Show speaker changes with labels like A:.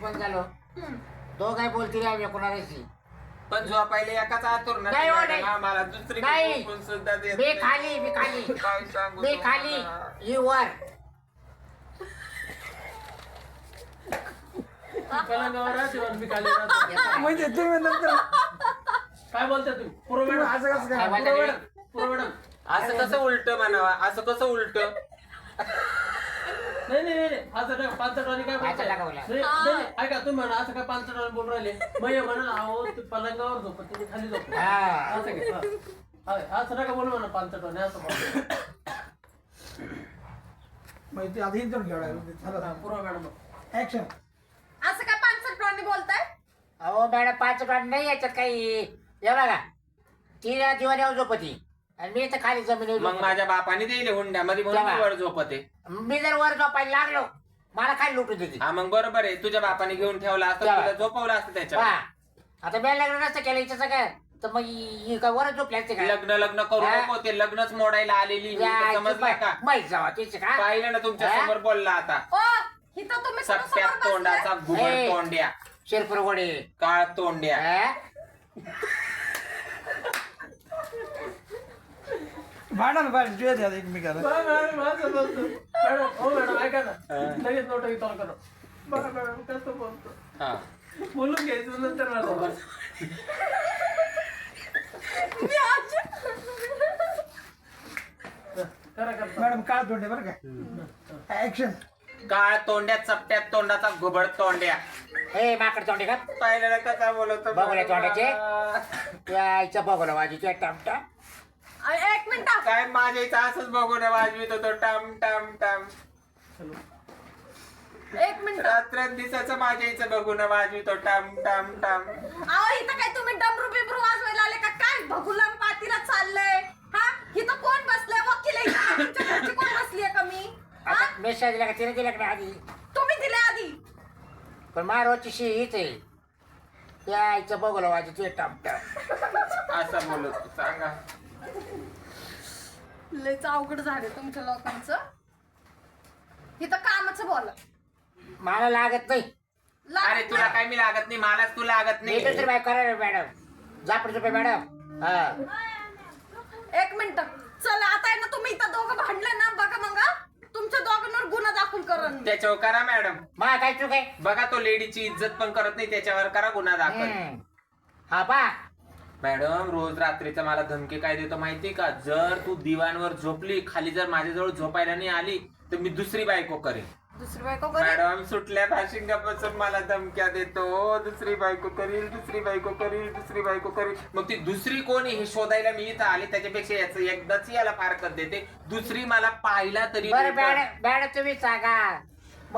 A: पण झालो तो काय बोलती रे कोणाशी
B: पण झोपायला एकाच आतुर
A: नाही हो, नाही.
B: मला दुसरी
A: नाही.
B: झोपून सुद्धा देत
A: मी
B: नाही.
A: खाली
B: काय सांगू
A: मी
B: तुम्हाला?
A: खाली यू वर
C: पलंगावर राहते वर मी खाली राहतो.
D: म्हणजे तुम्ही नंतर
C: काय बोलता तुम्ही पूर्व मॅडम
D: असं कसं काय?
A: काय बोलता
C: पूर्व मॅडम
B: असं कसं उलट म्हणावा असं कसं उलट
C: नाही नाही नाही असं काय पांचटाने काय
A: पांचट
C: बोलताय?
A: नका बोला.
C: नाही, नाही, ऐका तुम्ही म्हणा असं काय पांचटाने बोलून राहिले मग हे म्हणा अहो तू पलंगावर झोप तुम्ही खाली झोप
A: हा.
C: असं काय असं नका बोलू म्हणा पांचटाने असं बोला.
D: माहिती आता इंटरव्ह्यू घ्यावं लागेल.
C: पूर्व मॅडम
D: ऍक्शन.
E: असं काय पानसट बोलताय
A: अहो मॅडम 5 टन नाही याच्यात काही हे बघा ती जीवन झोपती आणि मी तर खाली जमिनीवर
B: मग
A: झोपते.
B: माझ्या बापाने दिले हुंड्यामध्ये म्हणून मी वर झोपते
A: मी जर वर झोपायला लागलो मला खाली लुटू देते
B: हा मग बरोबर आहे तुझ्या बापाने घेऊन ठेवला असतं
A: तेव्हा.
B: तुला झोपवलं असतं त्याच्यावर
A: पहा, आता मी लग्न नसतं केलं हिचं काय तर मग ही काय वर झोपली असते का
B: लग्न करू
A: हा?
B: नको ते लग्नच मोडायला आलेली समजलं का
A: माहीत जावा तिचे का
B: पाहिलं ना तुमच्या
A: हा?
B: समोर बोलला आता
E: ओ इथं तुम्ही कोणासमोर
B: सत्यात
E: बसलाय?
B: तोंडाचा घुबड
A: ए.
B: तोंड्या
A: शिरपूर गोडे
B: काळ तोंड्या
D: भांडण भांडण जुळे द्या एकमेकाला.
C: मॅडम असं बोलतो मॅडम हो मॅडम ऐका ना लगेच नोट कॉल करा बघा मॅडम कसं बोलतो
B: हा.
C: बोलून घ्यायचं नंतर मॅडम
E: मी आज-
C: करा करा
D: मॅडम काळ तोंडे बरं का. ऍक्शन.
B: काळ तोंड्या चपट्यात तोंडाचा घुबड तोंड्या
A: ए माकड तोंडे का
B: पाहिलं ना कसा बोलतो
A: बघूया तोंडाचे त्या आईचा बघूला माझी त्या टामटा
E: एक मिनिट
B: काय माझ्या इथं असंच बघून वाजवित होतो टाम टाम टाम
E: एक मिनिट
B: रात्र दिसाचं माझ्या इथं बघून वाजवितो टाम टाम टाम
E: अहो इथं काय तुम्ही डमरू बिमरू वाजवायला आले का काय भगुलान पातीला चाललंय हा इथं कोण बसलंय वकील आहे का? तुमच्या घरची कोण बसलीये का मी हा
A: आता मेसेज दिला का तिने दिला का नाही आधी
E: तुम्ही दिले आधी
A: पण मारोची शी हीच आहे त्या आईचं बघूला माझी ते टामटा
B: असं बोलत सांगा
E: लयच अवघड झाले तुमच्या लोकांचं इथं कामाचं बोला
A: मला लागत नाही
B: अरे तुला काय मी लागत नाही मलाच तू लागत
A: मी
B: नाही
A: दुसरी बाय करा मॅडम झापड रुपये मॅडम हा
E: एक मिनिट चला आता आहे ना तुम्ही इथं दोघं भांडले ना बघा मग हा. तुमच्या दोघांवर गुन्हा दाखल करण मी.
B: त्याच्यावर करा मॅडम
A: मा काय चूक आहे
B: बघा तो लेडीची इज्जत पण करत नाही त्याच्यावर करा गुन्हा दाखल
A: हम्म. हा पा
B: मॅडम रोज रात्रीचा मला धमकी काय देतो माहिती का जर तू दिवाणवर झोपली खाली जर माझ्याजवळ झोपायला नाही आली तर मी दुसरी बायको करेन
E: दुसरी बायको करेल
B: मॅडम सुटल्या भाशिंगापासून मला धमक्या देतो दुसरी बायको करील दुसरी बायको करील दुसरी बायको करील मग ती दुसरी कोणी हे शोधायला मी इथं आली त्याच्यापेक्षा याचं एकदाच याला फारकत देते दुसरी मला पाहिला तरी
A: बरं
B: मी कर-
A: मॅडम मॅडम तुम्ही सांगा